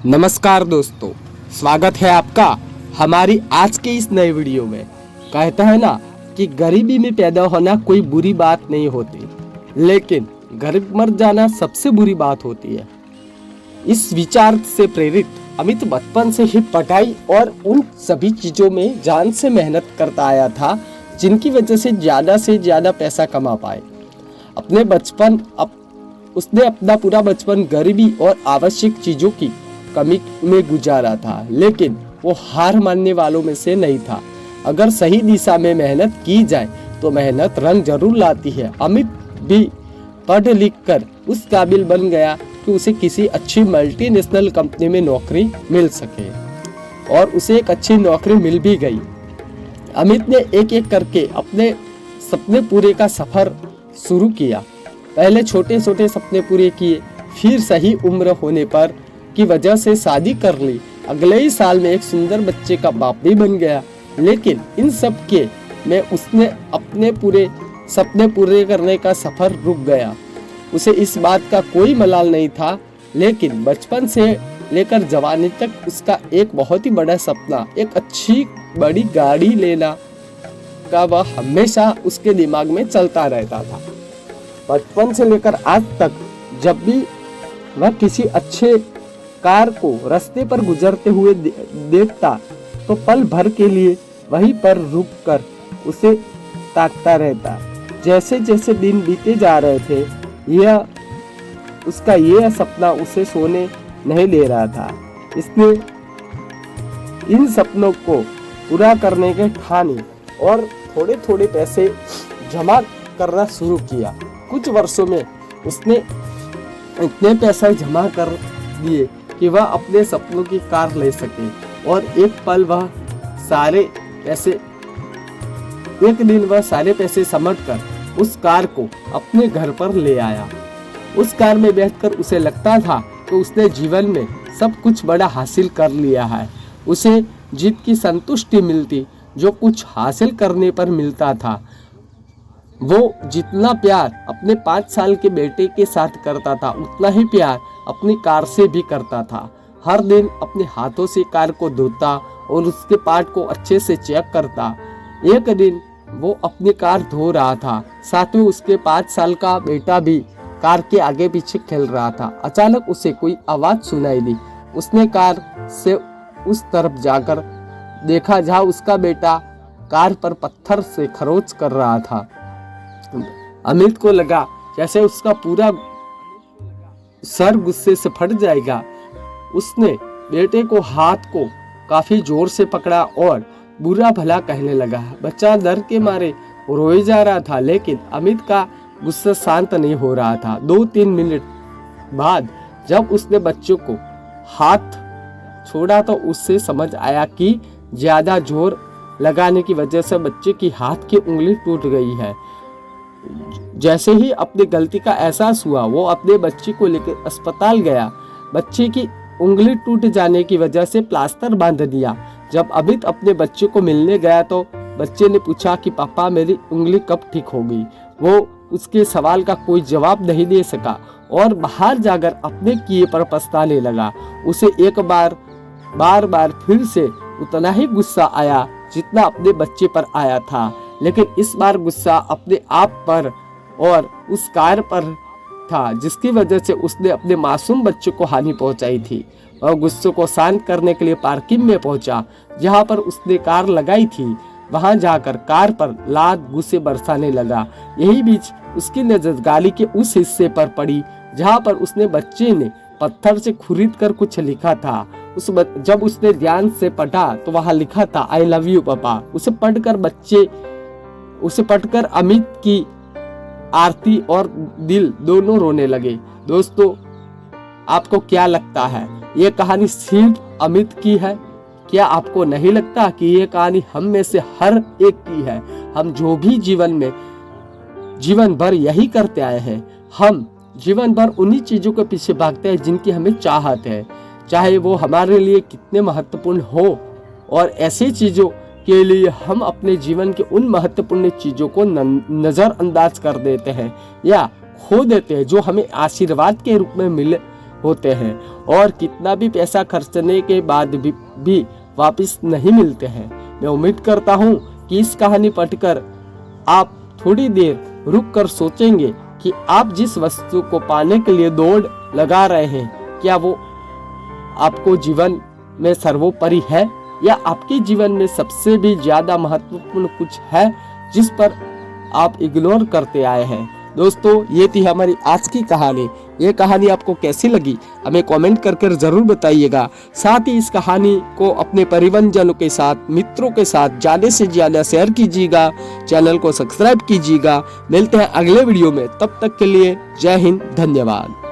नमस्कार दोस्तों, स्वागत है आपका हमारी आज के इस नए वीडियो में। कहता है ना कि गरीबी में पैदा होना कोई बुरी बात नहीं होती, लेकिन गरीब मर जाना सबसे बुरी बात होती है। इस विचार से प्रेरित अमित बचपन से ही पढ़ाई और उन सभी चीज़ों में जान से मेहनत करता आया था जिनकी वजह से ज़्यादा पैसा कमा पाए। उसने अपना पूरा बचपन गरीबी और आवश्यक चीज़ों की कमी में गुजारा था, लेकिन वो हार मानने वालों में से नहीं था। अगर सही दिशा में मेहनत की जाए तो मेहनत रंग जरूर लाती है। अमित भी पढ़ लिख कर उस काबिल बन गया कि उसे किसी अच्छी मल्टीनेशनल कंपनी में नौकरी मिल सके, और उसे एक अच्छी नौकरी मिल भी गई। अमित ने एक एक करके अपने सपने पूरे का सफर शुरू किया। पहले छोटे छोटे सपने पूरे किए, फिर सही उम्र होने पर की वजह से शादी कर ली। अगले ही साल में एक सुंदर बच्चे का बाप भी बन गया। लेकिन इन सब के में उसने अपने पूरे सपने पूरे करने का सफर रुक गया। उसे इस बात का कोई मलाल नहीं था, लेकिन बचपन से लेकर जवानी तक उसका एक बहुत ही बड़ा सपना, एक अच्छी बड़ी गाड़ी लेना का वह हमेशा उसके दिमाग में चलता रहता था। बचपन से लेकर आज तक जब भी वह किसी अच्छे कार को रास्ते पर गुजरते हुए देखता तो पल भर के लिए वहीं पर रुककर उसे ताकता रहता। जैसे जैसे दिन बीते जा रहे थे, उसका यह सपना उसे सोने नहीं दे रहा था। इसने इन सपनों को पूरा करने के ठाने और थोड़े थोड़े पैसे जमा करना शुरू किया। कुछ वर्षों में उसने इतने पैसे जमा कर दिए कि वह अपने सपनों की कार ले सके, और एक दिन वह सारे पैसे समेटकर उस कार को अपने घर पर ले आया। उस कार में बैठकर उसे लगता था कि उसने जीवन में सब कुछ बड़ा हासिल कर लिया है। उसे जीत की संतुष्टि मिलती जो कुछ हासिल करने पर मिलता था। वो जितना प्यार अपने 5 साल के बेटे के साथ करता था, उतना ही प्यार अपनी कार से भी करता था। हर दिन अपने हाथों से कार को धोता और उसके पार्ट को अच्छे से चेक करता। एक दिन वो अपनी कार धो रहा था, साथ में उसके 5 साल का बेटा भी कार के आगे पीछे खेल रहा था। अचानक उसे कोई आवाज सुनाई दी। उसने कार से उस तरफ जाकर देखा जहाँ उसका बेटा कार पर पत्थर से खरोच कर रहा था। अमित को लगा जैसे उसका पूरा सर गुस्से से फट जाएगा। उसने बेटे को हाथ को काफी जोर से पकड़ा और बुरा भला कहने लगा। बच्चा डर के मारे रोए जा रहा था, लेकिन अमित का गुस्सा शांत नहीं हो रहा था। 2-3 मिनट बाद जब उसने बच्चों को हाथ छोड़ा तो उससे समझ आया कि ज्यादा जोर लगाने की वजह से बच्चे की हाथ की उंगली टूट गई है। जैसे ही अपनी गलती का एहसास हुआ, वो अपने बच्चे को लेकर अस्पताल गया। बच्चे की उंगली टूट जाने की वजह से प्लास्टर बांध दिया। जब अमित अपने बच्चे को मिलने गया तो बच्चे ने पूछा कि पापा मेरी उंगली कब ठीक होगी। वो उसके सवाल का कोई जवाब नहीं दे सका और बाहर जाकर अपने किए पर पछताने लगा। उसे एक बार फिर से उतना ही गुस्सा आया जितना अपने बच्चे पर आया था, लेकिन इस बार गुस्सा अपने आप पर और उस कार पर था जिसकी वजह से उसने अपने मासूम बच्चे को हानि पहुंचाई थी। और गुस्से को शांत करने के लिए पार्किंग में पहुंचा जहां पर उसने कार लगाई थी। वहां जाकर कार पर लात गुस्से बरसाने लगा। यही बीच उसकी नजर गाड़ी के उस हिस्से पर पड़ी जहां पर उसने बच्चे ने पत्थर से खुरीद कर कुछ लिखा था। जब उसने ध्यान से पढ़ा तो वहां लिखा था आई लव यू पापा। उसे पढ़कर अमित की आरती और दिल दोनों रोने लगे। दोस्तों, आपको क्या लगता है, ये कहानी सिर्फ अमित की है? क्या आपको नहीं लगता कि ये कहानी हम में से हर एक की है? हम जो भी जीवन भर यही करते आए हैं। हम जीवन भर उन्हीं चीजों के पीछे भागते हैं जिनकी हमें चाहत है, चाहे वो हमारे लिए कितने महत्वपूर्ण हो। और ऐसी चीजों के लिए हम अपने जीवन के उन महत्वपूर्ण चीजों को नजरअंदाज कर देते हैं या खो देते हैं जो हमें आशीर्वाद के रूप में होते हैं और कितना भी पैसा खर्चने के बाद भी वापस नहीं मिलते हैं। मैं उम्मीद करता हूँ कि इस कहानी पढ़कर आप थोड़ी देर रुक कर सोचेंगे कि आप जिस वस्तु को पाने के लिए दौड़ लगा रहे हैं, क्या वो आपको जीवन में सर्वोपरि है, या आपके जीवन में सबसे भी ज्यादा महत्वपूर्ण कुछ है जिस पर आप इग्नोर करते आए हैं। दोस्तों, ये थी हमारी आज की कहानी। ये कहानी आपको कैसी लगी हमें कमेंट कर जरूर बताइएगा। साथ ही इस कहानी को अपने परिवारजनों के साथ, मित्रों के साथ ज्यादा से ज्यादा शेयर कीजिएगा। चैनल को सब्सक्राइब कीजिएगा। मिलते हैं अगले वीडियो में, तब तक के लिए जय हिंद, धन्यवाद।